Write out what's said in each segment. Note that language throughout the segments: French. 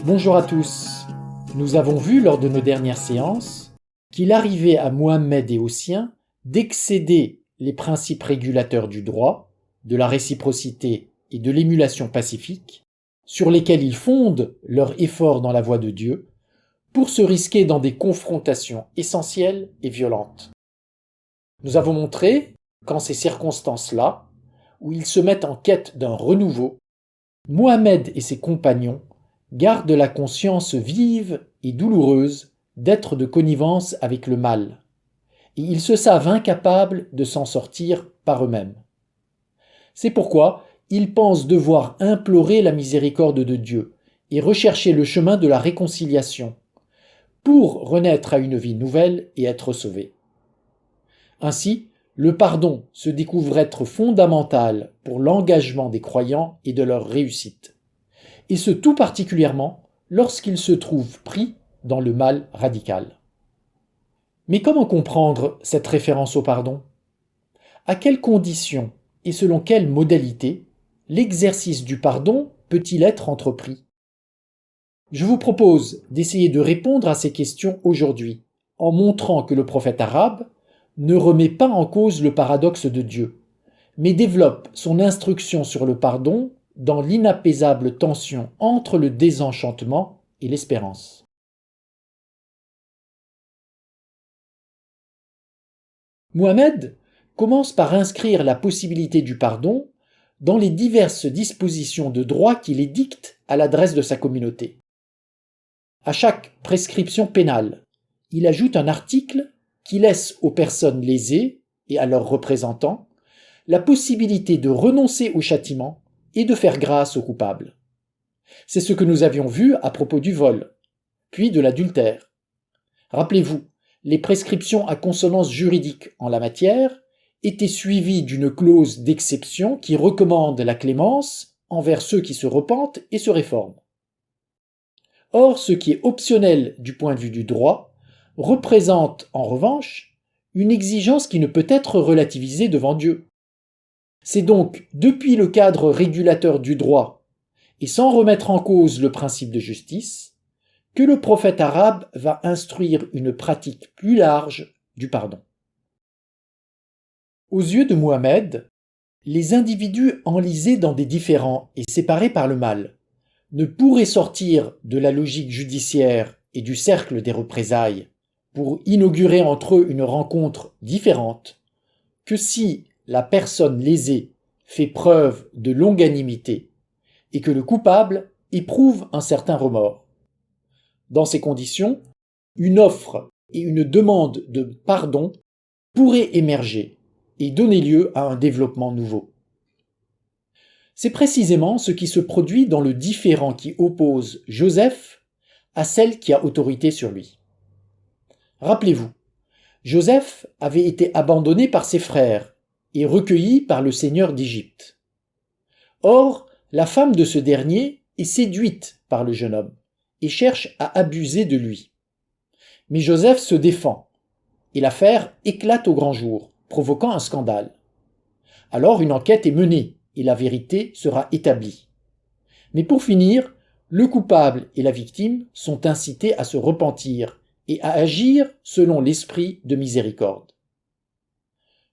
Bonjour à tous. Nous avons vu lors de nos dernières séances qu'il arrivait à Mohammed et aux siens d'excéder les principes régulateurs du droit, de la réciprocité et de l'émulation pacifique, sur lesquels ils fondent leur effort dans la voie de Dieu, pour se risquer dans des confrontations essentielles et violentes. Nous avons montré qu'en ces circonstances-là, où ils se mettent en quête d'un renouveau, Mohammed et ses compagnons gardent la conscience vive et douloureuse d'être de connivence avec le mal, et ils se savent incapables de s'en sortir par eux-mêmes. C'est pourquoi ils pensent devoir implorer la miséricorde de Dieu et rechercher le chemin de la réconciliation pour renaître à une vie nouvelle et être sauvés. Ainsi, le pardon se découvre être fondamental pour l'engagement des croyants et de leur réussite, et ce tout particulièrement lorsqu'ils se trouvent pris dans le mal radical. Mais comment comprendre cette référence au pardon ? À quelles conditions et selon quelles modalités l'exercice du pardon peut-il être entrepris ? Je vous propose d'essayer de répondre à ces questions aujourd'hui, en montrant que le prophète arabe ne remet pas en cause le paradoxe de Dieu, mais développe son instruction sur le pardon dans l'inapaisable tension entre le désenchantement et l'espérance. Mohammed commence par inscrire la possibilité du pardon dans les diverses dispositions de droit qu'il édicte à l'adresse de sa communauté. À chaque prescription pénale, il ajoute un article qui laisse aux personnes lésées et à leurs représentants la possibilité de renoncer au châtiment et de faire grâce aux coupables. C'est ce que nous avions vu à propos du vol, puis de l'adultère. Rappelez-vous, les prescriptions à consonance juridique en la matière étaient suivies d'une clause d'exception qui recommande la clémence envers ceux qui se repentent et se réforment. Or, ce qui est optionnel du point de vue du droit représente, en revanche, une exigence qui ne peut être relativisée devant Dieu. C'est donc depuis le cadre régulateur du droit, et sans remettre en cause le principe de justice, que le prophète arabe va instruire une pratique plus large du pardon. Aux yeux de Mohammed, les individus enlisés dans des différends et séparés par le mal ne pourraient sortir de la logique judiciaire et du cercle des représailles pour inaugurer entre eux une rencontre différente que si la personne lésée fait preuve de longanimité et que le coupable éprouve un certain remords. Dans ces conditions, une offre et une demande de pardon pourraient émerger et donner lieu à un développement nouveau. C'est précisément ce qui se produit dans le différend qui oppose Joseph à celle qui a autorité sur lui. Rappelez-vous, Joseph avait été abandonné par ses frères et recueilli par le seigneur d'Égypte. Or, la femme de ce dernier est séduite par le jeune homme et cherche à abuser de lui. Mais Joseph se défend et l'affaire éclate au grand jour, provoquant un scandale. Alors une enquête est menée et la vérité sera établie. Mais pour finir, le coupable et la victime sont incités à se repentir et à agir selon l'esprit de miséricorde.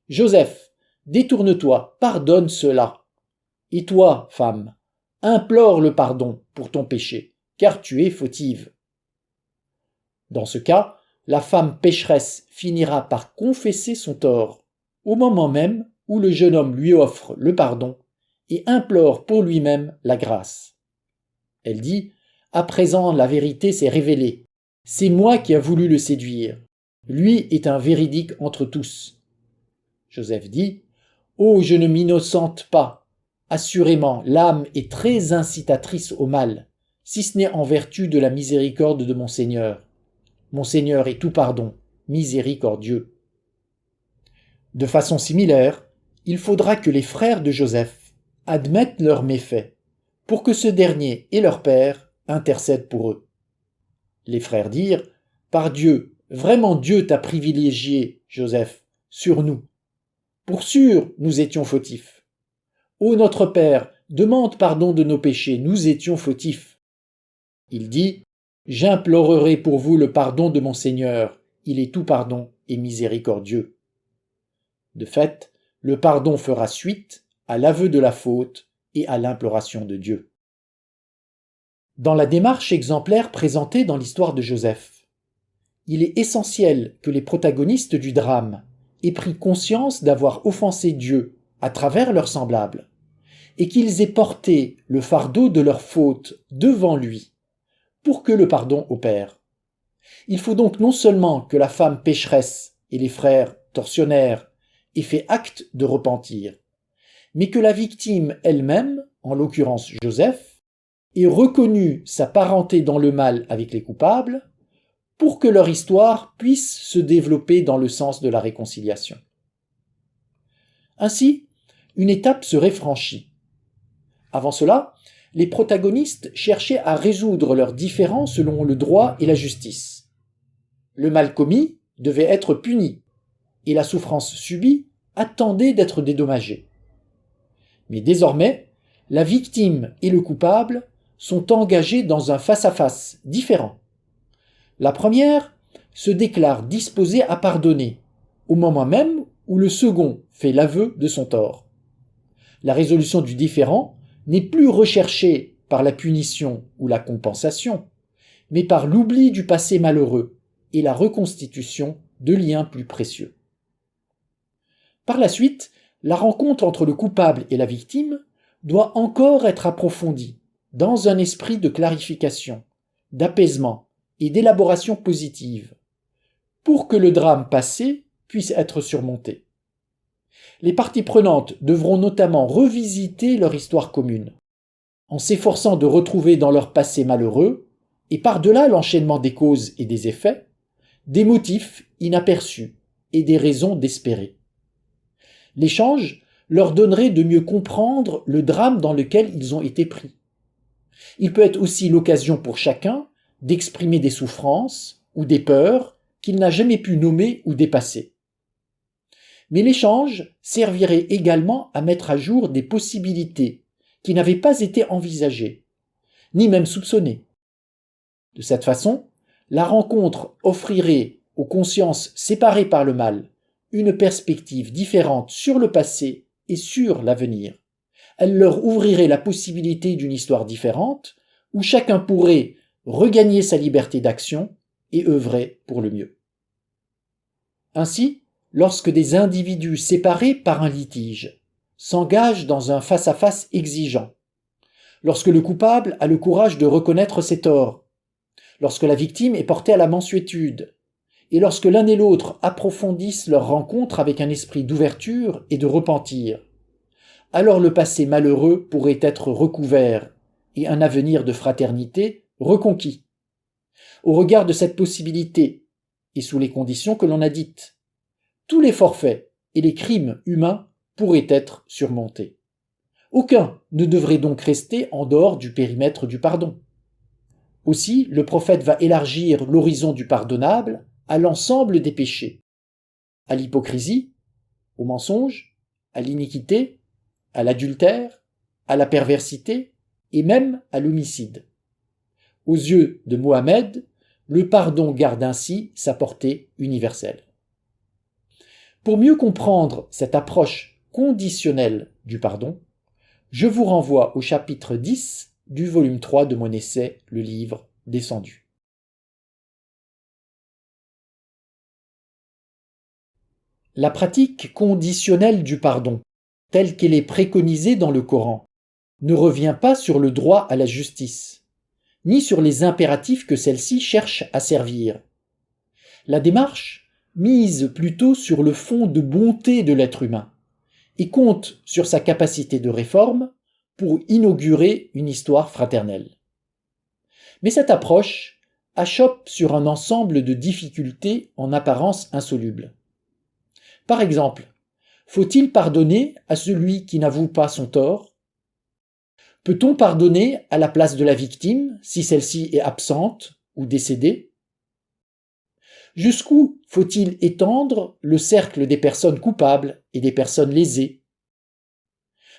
Joseph, détourne-toi, pardonne cela. Et toi, femme, implore le pardon pour ton péché, car tu es fautive. Dans ce cas, la femme pécheresse finira par confesser son tort, au moment même où le jeune homme lui offre le pardon et implore pour lui-même la grâce. Elle dit « À présent, la vérité s'est révélée. C'est moi qui a voulu le séduire. Lui est un véridique entre tous. » Joseph dit « Oh, je ne m'innocente pas. Assurément, l'âme est très incitatrice au mal, si ce n'est en vertu de la miséricorde de mon Seigneur. Mon Seigneur est tout pardon, miséricordieux. » De façon similaire, il faudra que les frères de Joseph admettent leurs méfaits, pour que ce dernier et leur père intercèdent pour eux. Les frères dirent, par Dieu, vraiment Dieu t'a privilégié, Joseph, sur nous. Pour sûr, nous étions fautifs. Ô notre Père, demande pardon de nos péchés, nous étions fautifs. Il dit, j'implorerai pour vous le pardon de mon Seigneur, il est tout pardon et miséricordieux. De fait, le pardon fera suite à l'aveu de la faute et à l'imploration de Dieu. Dans la démarche exemplaire présentée dans l'histoire de Joseph, il est essentiel que les protagonistes du drame aient pris conscience d'avoir offensé Dieu à travers leurs semblables, et qu'ils aient porté le fardeau de leur faute devant lui, pour que le pardon opère. Il faut donc non seulement que la femme pécheresse et les frères tortionnaires aient fait acte de repentir, mais que la victime elle-même, en l'occurrence Joseph, ait reconnu sa parenté dans le mal avec les coupables, pour que leur histoire puisse se développer dans le sens de la réconciliation. Ainsi, une étape serait franchie. Avant cela, les protagonistes cherchaient à résoudre leurs différends selon le droit et la justice. Le mal commis devait être puni, et la souffrance subie attendait d'être dédommagée. Mais désormais, la victime et le coupable sont engagés dans un face-à-face différent. La première se déclare disposée à pardonner, au moment même où le second fait l'aveu de son tort. La résolution du différend n'est plus recherchée par la punition ou la compensation, mais par l'oubli du passé malheureux et la reconstitution de liens plus précieux. Par la suite, la rencontre entre le coupable et la victime doit encore être approfondie dans un esprit de clarification, d'apaisement et d'élaboration positive, pour que le drame passé puisse être surmonté. Les parties prenantes devront notamment revisiter leur histoire commune, en s'efforçant de retrouver dans leur passé malheureux, et par-delà l'enchaînement des causes et des effets, des motifs inaperçus et des raisons d'espérer. L'échange leur donnerait de mieux comprendre le drame dans lequel ils ont été pris. Il peut être aussi l'occasion pour chacun d'exprimer des souffrances ou des peurs qu'il n'a jamais pu nommer ou dépasser. Mais l'échange servirait également à mettre à jour des possibilités qui n'avaient pas été envisagées, ni même soupçonnées. De cette façon, la rencontre offrirait aux consciences séparées par le mal une perspective différente sur le passé et sur l'avenir. Elle leur ouvrirait la possibilité d'une histoire différente où chacun pourrait regagner sa liberté d'action et œuvrer pour le mieux. Ainsi, lorsque des individus séparés par un litige s'engagent dans un face-à-face exigeant, lorsque le coupable a le courage de reconnaître ses torts, lorsque la victime est portée à la mansuétude, et lorsque l'un et l'autre approfondissent leur rencontre avec un esprit d'ouverture et de repentir, alors le passé malheureux pourrait être recouvert et un avenir de fraternité reconquis. Au regard de cette possibilité, et sous les conditions que l'on a dites, tous les forfaits et les crimes humains pourraient être surmontés. Aucun ne devrait donc rester en dehors du périmètre du pardon. Aussi, le prophète va élargir l'horizon du pardonnable à l'ensemble des péchés, à l'hypocrisie, au mensonge, à l'iniquité, à l'adultère, à la perversité et même à l'homicide. Aux yeux de Mohammed, le pardon garde ainsi sa portée universelle. Pour mieux comprendre cette approche conditionnelle du pardon, je vous renvoie au chapitre 10 du volume 3 de mon essai « Le livre descendu ». La pratique conditionnelle du pardon, telle qu'elle est préconisée dans le Coran, ne revient pas sur le droit à la justice, ni sur les impératifs que celle-ci cherche à servir. La démarche mise plutôt sur le fond de bonté de l'être humain et compte sur sa capacité de réforme pour inaugurer une histoire fraternelle. Mais cette approche achoppe sur un ensemble de difficultés en apparence insolubles. Par exemple, faut-il pardonner à celui qui n'avoue pas son tort ? Peut-on pardonner à la place de la victime si celle-ci est absente ou décédée? Jusqu'où faut-il étendre le cercle des personnes coupables et des personnes lésées?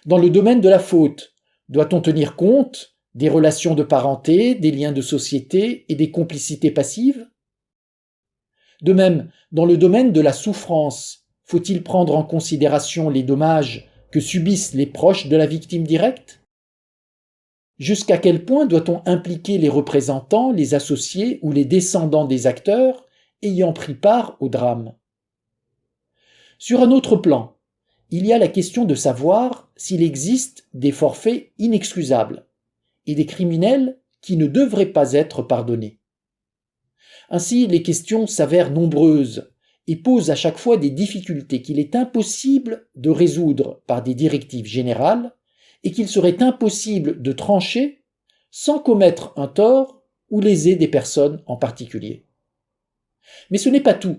Dans le domaine de la faute, doit-on tenir compte des relations de parenté, des liens de société et des complicités passives? De même, dans le domaine de la souffrance, faut-il prendre en considération les dommages que subissent les proches de la victime directe? Jusqu'à quel point doit-on impliquer les représentants, les associés ou les descendants des acteurs ayant pris part au drame? Sur un autre plan, il y a la question de savoir s'il existe des forfaits inexcusables et des criminels qui ne devraient pas être pardonnés. Ainsi, les questions s'avèrent nombreuses et posent à chaque fois des difficultés qu'il est impossible de résoudre par des directives générales et qu'il serait impossible de trancher sans commettre un tort ou léser des personnes en particulier. Mais ce n'est pas tout.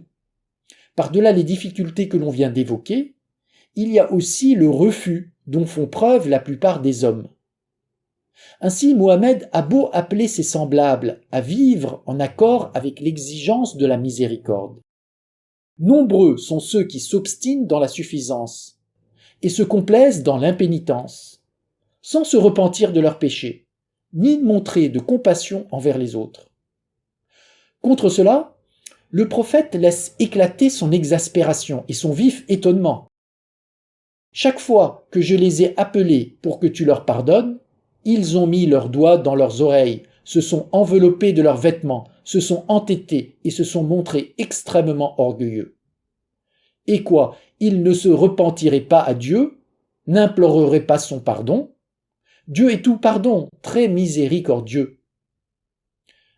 Par-delà les difficultés que l'on vient d'évoquer, il y a aussi le refus dont font preuve la plupart des hommes. Ainsi, Mohammed a beau appeler ses semblables à vivre en accord avec l'exigence de la miséricorde. Nombreux sont ceux qui s'obstinent dans la suffisance et se complaisent dans l'impénitence, sans se repentir de leurs péchés, ni montrer de compassion envers les autres. Contre cela, le prophète laisse éclater son exaspération et son vif étonnement. Chaque fois que je les ai appelés pour que tu leur pardonnes, ils ont mis leurs doigts dans leurs oreilles, se sont enveloppés de leurs vêtements, se sont entêtés et se sont montrés extrêmement orgueilleux. Et quoi, ils ne se repentiraient pas à Dieu, n'imploreraient pas son pardon? Dieu est tout pardon, très miséricordieux.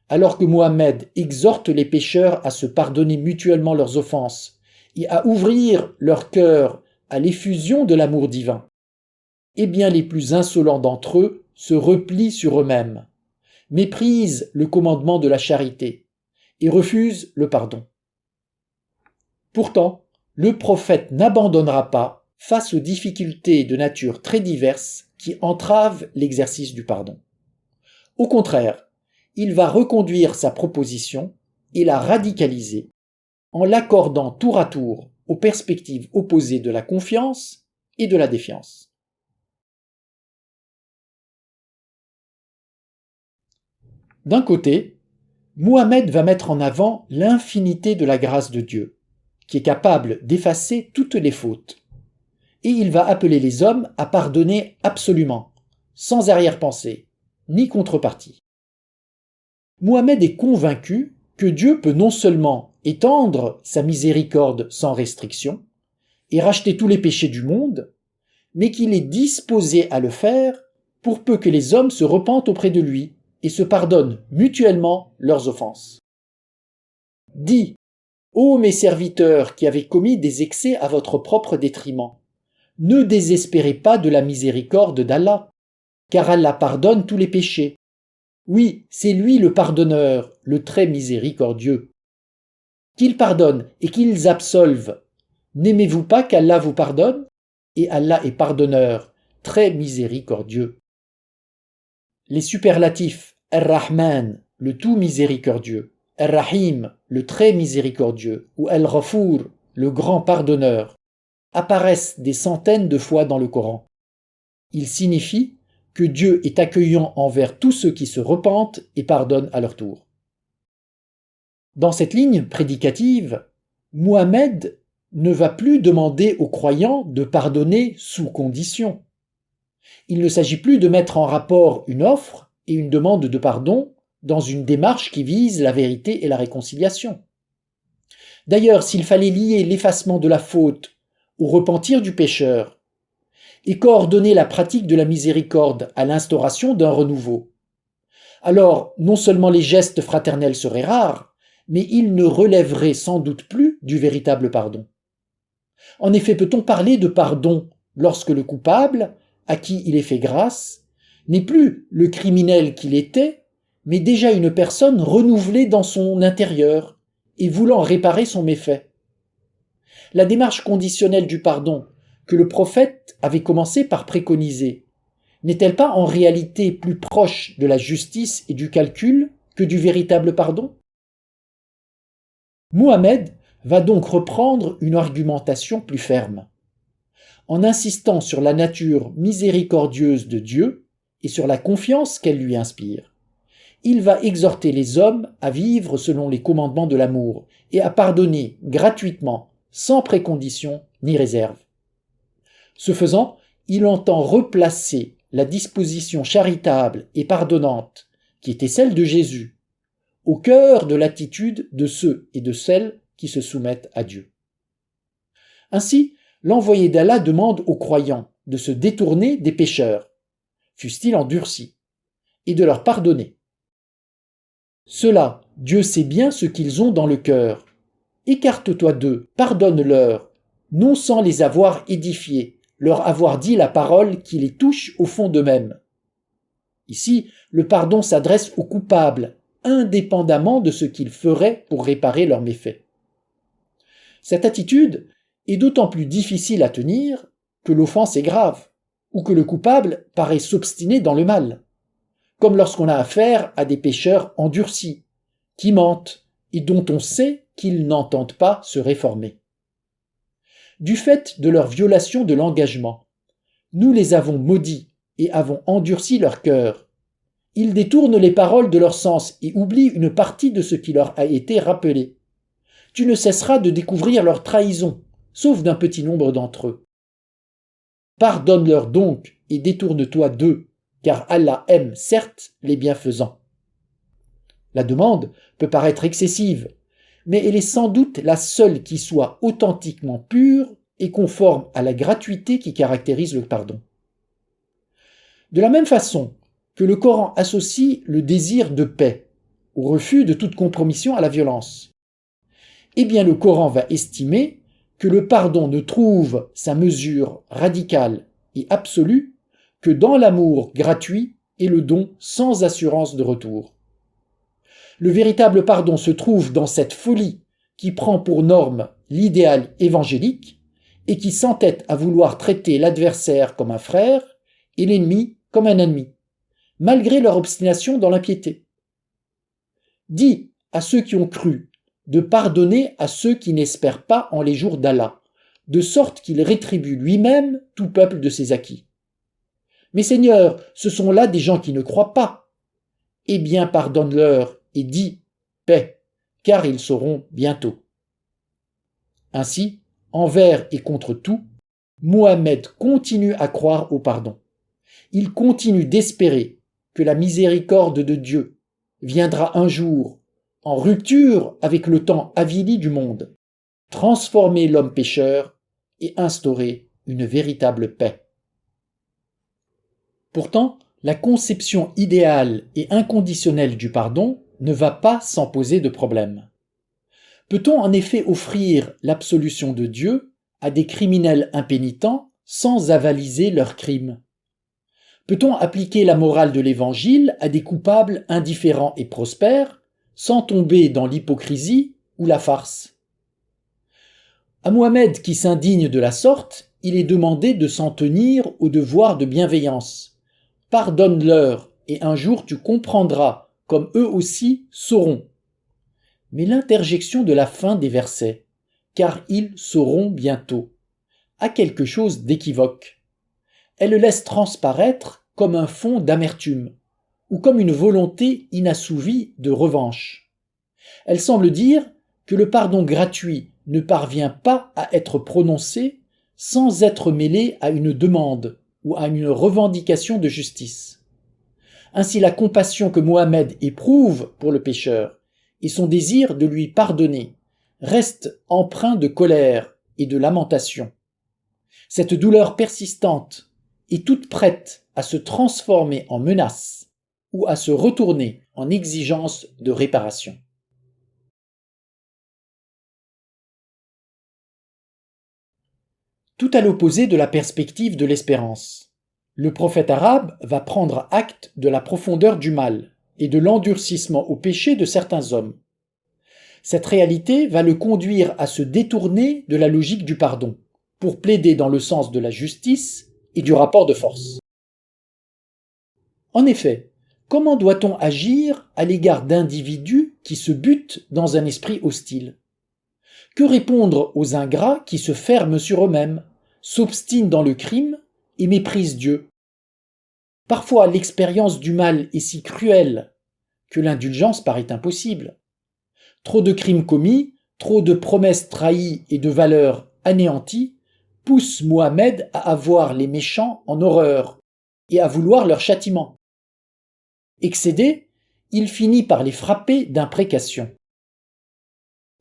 Alors que Mohammed exhorte les pécheurs à se pardonner mutuellement leurs offenses et à ouvrir leur cœur à l'effusion de l'amour divin, eh bien les plus insolents d'entre eux se replient sur eux-mêmes, méprisent le commandement de la charité et refusent le pardon. Pourtant, le prophète n'abandonnera pas face aux difficultés de nature très diverses qui entravent l'exercice du pardon. Au contraire, il va reconduire sa proposition et la radicaliser en l'accordant tour à tour aux perspectives opposées de la confiance et de la défiance. D'un côté, Mohammed va mettre en avant l'infinité de la grâce de Dieu, qui est capable d'effacer toutes les fautes, et il va appeler les hommes à pardonner absolument, sans arrière-pensée, ni contrepartie. Mohammed est convaincu que Dieu peut non seulement étendre sa miséricorde sans restriction et racheter tous les péchés du monde, mais qu'il est disposé à le faire pour peu que les hommes se repentent auprès de lui et se pardonnent mutuellement leurs offenses. Dis, ô mes serviteurs qui avez commis des excès à votre propre détriment, ne désespérez pas de la miséricorde d'Allah, car Allah pardonne tous les péchés. Oui, c'est lui le pardonneur, le très miséricordieux. Qu'il pardonne et qu'ils absolve. N'aimez-vous pas qu'Allah vous pardonne? Et Allah est pardonneur, très miséricordieux. Les superlatifs Ar-Rahman, le tout miséricordieux, Ar-Rahim, le très miséricordieux, ou Al-Ghafour, le grand pardonneur, apparaissent des centaines de fois dans le Coran. Ils signifient que Dieu est accueillant envers tous ceux qui se repentent et pardonnent à leur tour. Dans cette ligne prédicative, Mohammed ne va plus demander aux croyants de pardonner sous condition. Il ne s'agit plus de mettre en rapport une offre et une demande de pardon dans une démarche qui vise la vérité et la réconciliation. D'ailleurs, s'il fallait lier l'effacement de la faute au repentir du pécheur, et coordonner la pratique de la miséricorde à l'instauration d'un renouveau, alors non seulement les gestes fraternels seraient rares, mais ils ne relèveraient sans doute plus du véritable pardon. En effet, peut-on parler de pardon lorsque le coupable, à qui il est fait grâce, n'est plus le criminel qu'il était, mais déjà une personne renouvelée dans son intérieur et voulant réparer son méfait? La démarche conditionnelle du pardon, que le prophète avait commencé par préconiser, n'est-elle pas en réalité plus proche de la justice et du calcul que du véritable pardon? Mohammed va donc reprendre une argumentation plus ferme. En insistant sur la nature miséricordieuse de Dieu et sur la confiance qu'elle lui inspire, il va exhorter les hommes à vivre selon les commandements de l'amour et à pardonner gratuitement, sans précondition ni réserve. Ce faisant, il entend replacer la disposition charitable et pardonnante qui était celle de Jésus au cœur de l'attitude de ceux et de celles qui se soumettent à Dieu. Ainsi, l'envoyé d'Allah demande aux croyants de se détourner des pécheurs, fussent-ils endurcis, et de leur pardonner. Cela, Dieu sait bien ce qu'ils ont dans le cœur. Écarte-toi d'eux, pardonne-leur, non sans les avoir édifiés, leur avoir dit la parole qui les touche au fond d'eux-mêmes. Ici, le pardon s'adresse aux coupables, indépendamment de ce qu'ils feraient pour réparer leurs méfaits. Cette attitude est d'autant plus difficile à tenir que l'offense est grave, ou que le coupable paraît s'obstiner dans le mal, comme lorsqu'on a affaire à des pécheurs endurcis, qui mentent et dont on sait qu'ils n'entendent pas se réformer. Du fait de leur violation de l'engagement, nous les avons maudits et avons endurci leur cœur. Ils détournent les paroles de leur sens et oublient une partie de ce qui leur a été rappelé. Tu ne cesseras de découvrir leur trahison, sauf d'un petit nombre d'entre eux. Pardonne-leur donc et détourne-toi d'eux, car Allah aime certes les bienfaisants. La demande peut paraître excessive, mais elle est sans doute la seule qui soit authentiquement pure et conforme à la gratuité qui caractérise le pardon. De la même façon que le Coran associe le désir de paix au refus de toute compromission à la violence, eh bien le Coran va estimer que le pardon ne trouve sa mesure radicale et absolue que dans l'amour gratuit et le don sans assurance de retour. Le véritable pardon se trouve dans cette folie qui prend pour norme l'idéal évangélique et qui s'entête à vouloir traiter l'adversaire comme un frère et l'ennemi comme un ennemi, malgré leur obstination dans l'impiété. Dis à ceux qui ont cru de pardonner à ceux qui n'espèrent pas en les jours d'Allah, de sorte qu'il rétribue lui-même tout peuple de ses acquis. Mais Seigneur, ce sont là des gens qui ne croient pas. Eh bien, pardonne-leur et dis paix, car ils sauront bientôt. Ainsi, envers et contre tout, Mohammed continue à croire au pardon. Il continue d'espérer que la miséricorde de Dieu viendra un jour, en rupture avec le temps avili du monde, transformer l'homme pécheur et instaurer une véritable paix. Pourtant, la conception idéale et inconditionnelle du pardon ne va pas sans poser de problème. Peut-on en effet offrir l'absolution de Dieu à des criminels impénitents sans avaliser leurs crimes? Peut-on appliquer la morale de l'Évangile à des coupables indifférents et prospères sans tomber dans l'hypocrisie ou la farce? À Mohammed qui s'indigne de la sorte, il est demandé de s'en tenir au devoir de bienveillance. Pardonne-leur et un jour tu comprendras comme eux aussi sauront. Mais l'interjection de la fin des versets, car ils sauront bientôt, a quelque chose d'équivoque. Elle le laisse transparaître comme un fond d'amertume, ou comme une volonté inassouvie de revanche. Elle semble dire que le pardon gratuit ne parvient pas à être prononcé sans être mêlé à une demande ou à une revendication de justice. Ainsi la compassion que Mohammed éprouve pour le pécheur et son désir de lui pardonner restent empreints de colère et de lamentation. Cette douleur persistante est toute prête à se transformer en menace ou à se retourner en exigence de réparation. Tout à l'opposé de la perspective de l'espérance. Le prophète arabe va prendre acte de la profondeur du mal et de l'endurcissement au péché de certains hommes. Cette réalité va le conduire à se détourner de la logique du pardon, pour plaider dans le sens de la justice et du rapport de force. En effet, comment doit-on agir à l'égard d'individus qui se butent dans un esprit hostile? Que répondre aux ingrats qui se ferment sur eux-mêmes, s'obstinent dans le crime et méprisent Dieu? Parfois, l'expérience du mal est si cruelle que l'indulgence paraît impossible. Trop de crimes commis, trop de promesses trahies et de valeurs anéanties poussent Mohammed à avoir les méchants en horreur et à vouloir leur châtiment. Excédé, il finit par les frapper d'imprécations.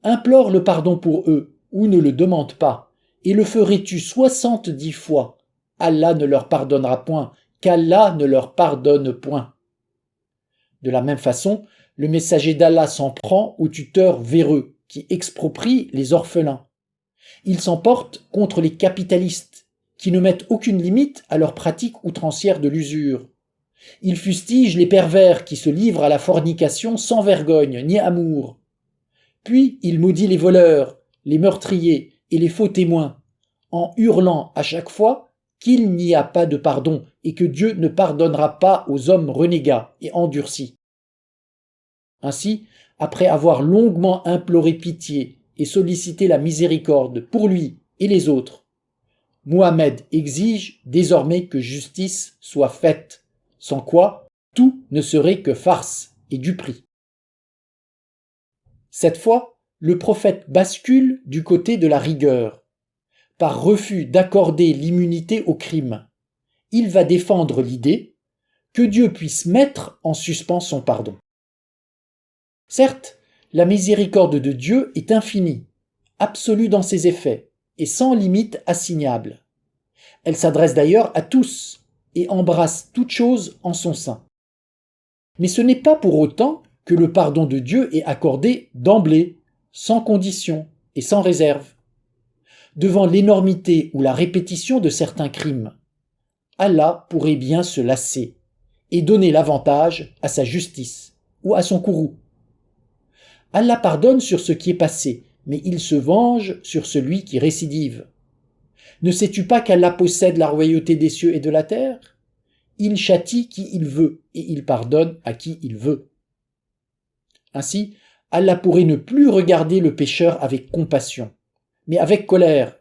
Implore le pardon pour eux, ou ne le demande pas, et le ferais-tu 70 fois, Allah ne leur pardonnera point, qu'Allah ne leur pardonne point. De la même façon, le messager d'Allah s'en prend aux tuteurs véreux, qui exproprient les orphelins. Il s'en porte contre les capitalistes, qui ne mettent aucune limite à leur pratique outrancière de l'usure. Il fustige les pervers qui se livrent à la fornication sans vergogne ni amour. Puis il maudit les voleurs, les meurtriers et les faux témoins, en hurlant à chaque fois qu'il n'y a pas de pardon et que Dieu ne pardonnera pas aux hommes renégats et endurcis. Ainsi, après avoir longuement imploré pitié et sollicité la miséricorde pour lui et les autres, Mohammed exige désormais que justice soit faite, sans quoi tout ne serait que farce et duperie. Cette fois, le prophète bascule du côté de la rigueur. Par refus d'accorder l'immunité au crime, il va défendre l'idée que Dieu puisse mettre en suspens son pardon. Certes, la miséricorde de Dieu est infinie, absolue dans ses effets et sans limite assignable. Elle s'adresse d'ailleurs à tous et embrasse toute chose en son sein. Mais ce n'est pas pour autant que le pardon de Dieu est accordé d'emblée, sans condition et sans réserve. Devant l'énormité ou la répétition de certains crimes, Allah pourrait bien se lasser et donner l'avantage à sa justice ou à son courroux. Allah pardonne sur ce qui est passé, mais il se venge sur celui qui récidive. Ne sais-tu pas qu'Allah possède la royauté des cieux et de la terre? Il châtie qui il veut et il pardonne à qui il veut. Ainsi, Allah pourrait ne plus regarder le pécheur avec compassion, mais avec colère.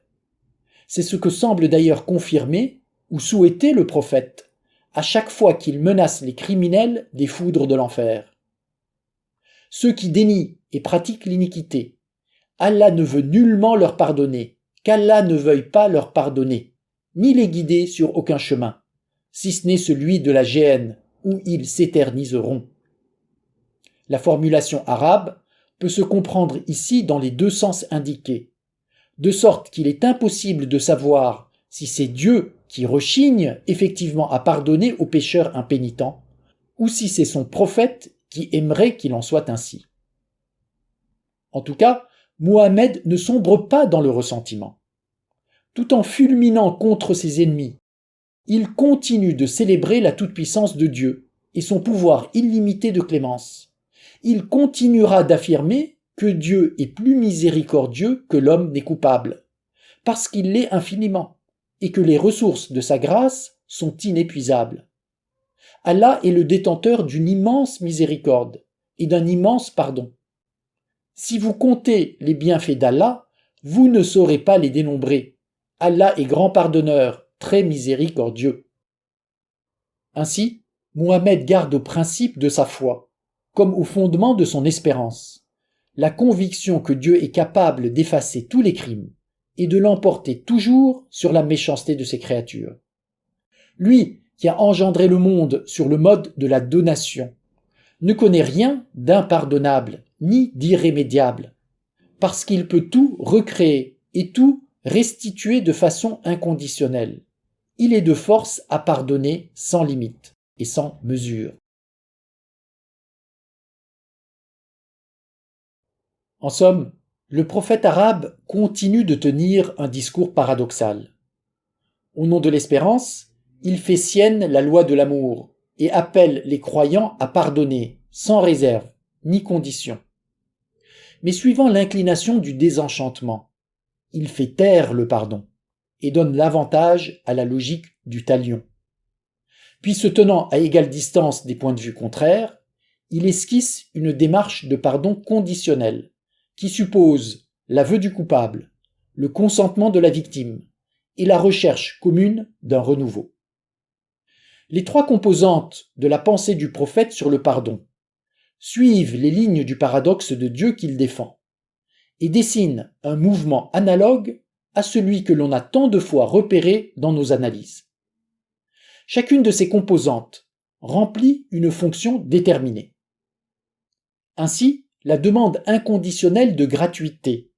C'est ce que semble d'ailleurs confirmer ou souhaiter le prophète à chaque fois qu'il menace les criminels des foudres de l'enfer. Ceux qui dénient et pratiquent l'iniquité, Allah ne veut nullement leur pardonner, qu'Allah ne veuille pas leur pardonner, ni les guider sur aucun chemin, si ce n'est celui de la géhenne, où ils s'éterniseront. La formulation arabe peut se comprendre ici dans les deux sens indiqués, de sorte qu'il est impossible de savoir si c'est Dieu qui rechigne effectivement à pardonner aux pécheurs impénitents, ou si c'est son prophète qui aimerait qu'il en soit ainsi. En tout cas, Mohammed ne sombre pas dans le ressentiment. Tout en fulminant contre ses ennemis, il continue de célébrer la toute-puissance de Dieu et son pouvoir illimité de clémence. Il continuera d'affirmer que Dieu est plus miséricordieux que l'homme n'est coupable, parce qu'il l'est infiniment, et que les ressources de sa grâce sont inépuisables. Allah est le détenteur d'une immense miséricorde et d'un immense pardon. Si vous comptez les bienfaits d'Allah, vous ne saurez pas les dénombrer. Allah est grand pardonneur, très miséricordieux. Ainsi, Mohammed garde au principe de sa foi, comme au fondement de son espérance, la conviction que Dieu est capable d'effacer tous les crimes et de l'emporter toujours sur la méchanceté de ses créatures. Lui, qui a engendré le monde sur le mode de la donation, ne connaît rien d'impardonnable ni d'irrémédiable, parce qu'il peut tout recréer et tout restituer de façon inconditionnelle. Il est de force à pardonner sans limite et sans mesure. En somme, le prophète arabe continue de tenir un discours paradoxal. Au nom de l'espérance, il fait sienne la loi de l'amour et appelle les croyants à pardonner, sans réserve ni condition. Mais suivant l'inclination du désenchantement, il fait taire le pardon et donne l'avantage à la logique du talion. Puis se tenant à égale distance des points de vue contraires, il esquisse une démarche de pardon conditionnel, qui suppose l'aveu du coupable, le consentement de la victime et la recherche commune d'un renouveau. Les trois composantes de la pensée du prophète sur le pardon suivent les lignes du paradoxe de Dieu qu'il défend et dessinent un mouvement analogue à celui que l'on a tant de fois repéré dans nos analyses. Chacune de ces composantes remplit une fonction déterminée. Ainsi, la demande inconditionnelle de gratuité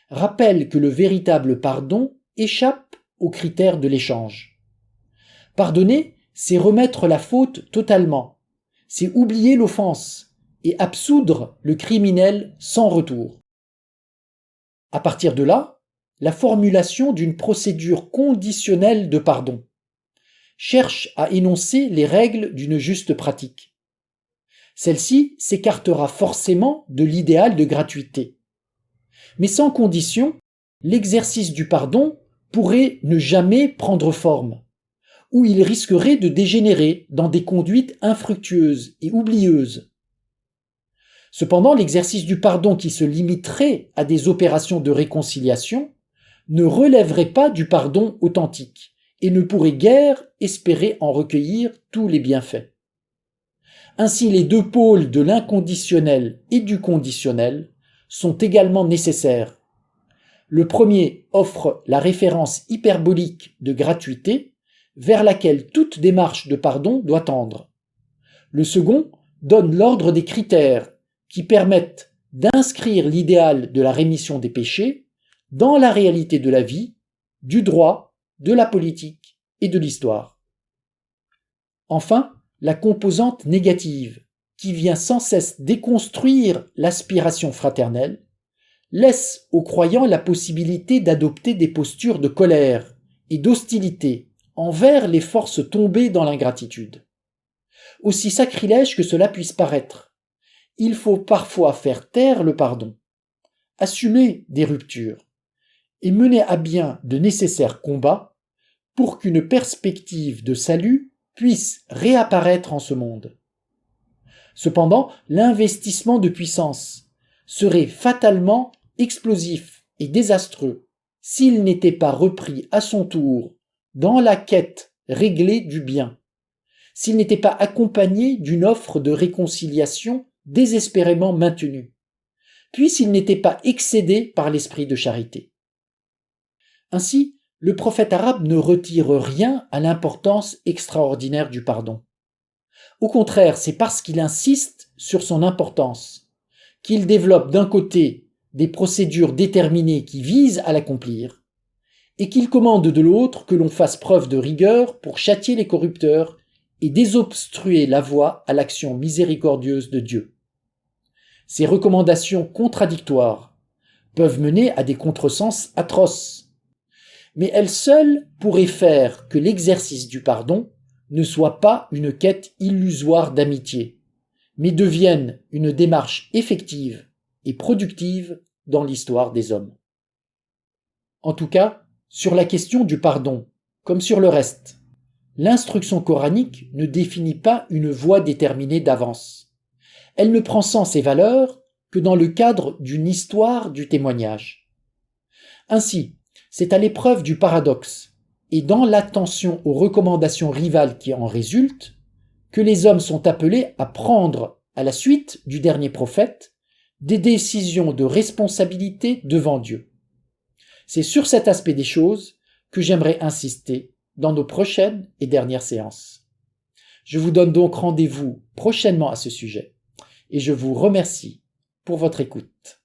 rappelle que le véritable pardon échappe aux critères de l'échange. Pardonner, c'est remettre la faute totalement, c'est oublier l'offense et absoudre le criminel sans retour. À partir de là, la formulation d'une procédure conditionnelle de pardon cherche à énoncer les règles d'une juste pratique. Celle-ci s'écartera forcément de l'idéal de gratuité. Mais sans condition, l'exercice du pardon pourrait ne jamais prendre forme, ou il risquerait de dégénérer dans des conduites infructueuses et oublieuses. Cependant, l'exercice du pardon qui se limiterait à des opérations de réconciliation ne relèverait pas du pardon authentique et ne pourrait guère espérer en recueillir tous les bienfaits. Ainsi, les deux pôles de l'inconditionnel et du conditionnel sont également nécessaires. Le premier offre la référence hyperbolique de gratuité vers laquelle toute démarche de pardon doit tendre. Le second donne l'ordre des critères qui permettent d'inscrire l'idéal de la rémission des péchés dans la réalité de la vie, du droit, de la politique et de l'histoire. Enfin, la composante négative, qui vient sans cesse déconstruire l'aspiration fraternelle, laisse aux croyants la possibilité d'adopter des postures de colère et d'hostilité envers les forces tombées dans l'ingratitude. Aussi sacrilège que cela puisse paraître, il faut parfois faire taire le pardon, assumer des ruptures et mener à bien de nécessaires combats pour qu'une perspective de salut puisse réapparaître en ce monde. Cependant, l'investissement de puissance serait fatalement explosif et désastreux s'il n'était pas repris à son tour dans la quête réglée du bien, s'il n'était pas accompagné d'une offre de réconciliation désespérément maintenue, puis s'il n'était pas excédé par l'esprit de charité. Ainsi, le prophète arabe ne retire rien à l'importance extraordinaire du pardon. Au contraire, c'est parce qu'il insiste sur son importance qu'il développe d'un côté des procédures déterminées qui visent à l'accomplir, et qu'il commande de l'autre que l'on fasse preuve de rigueur pour châtier les corrupteurs et désobstruer la voie à l'action miséricordieuse de Dieu. Ces recommandations contradictoires peuvent mener à des contresens atroces, mais elles seules pourraient faire que l'exercice du pardon ne soit pas une quête illusoire d'amitié, mais devienne une démarche effective et productive dans l'histoire des hommes. En tout cas, sur la question du pardon, comme sur le reste, l'instruction coranique ne définit pas une voie déterminée d'avance. Elle ne prend sens et valeur que dans le cadre d'une histoire du témoignage. Ainsi, c'est à l'épreuve du paradoxe et dans l'attention aux recommandations rivales qui en résultent que les hommes sont appelés à prendre, à la suite du dernier prophète, des décisions de responsabilité devant Dieu. C'est sur cet aspect des choses que j'aimerais insister dans nos prochaines et dernières séances. Je vous donne donc rendez-vous prochainement à ce sujet et je vous remercie pour votre écoute.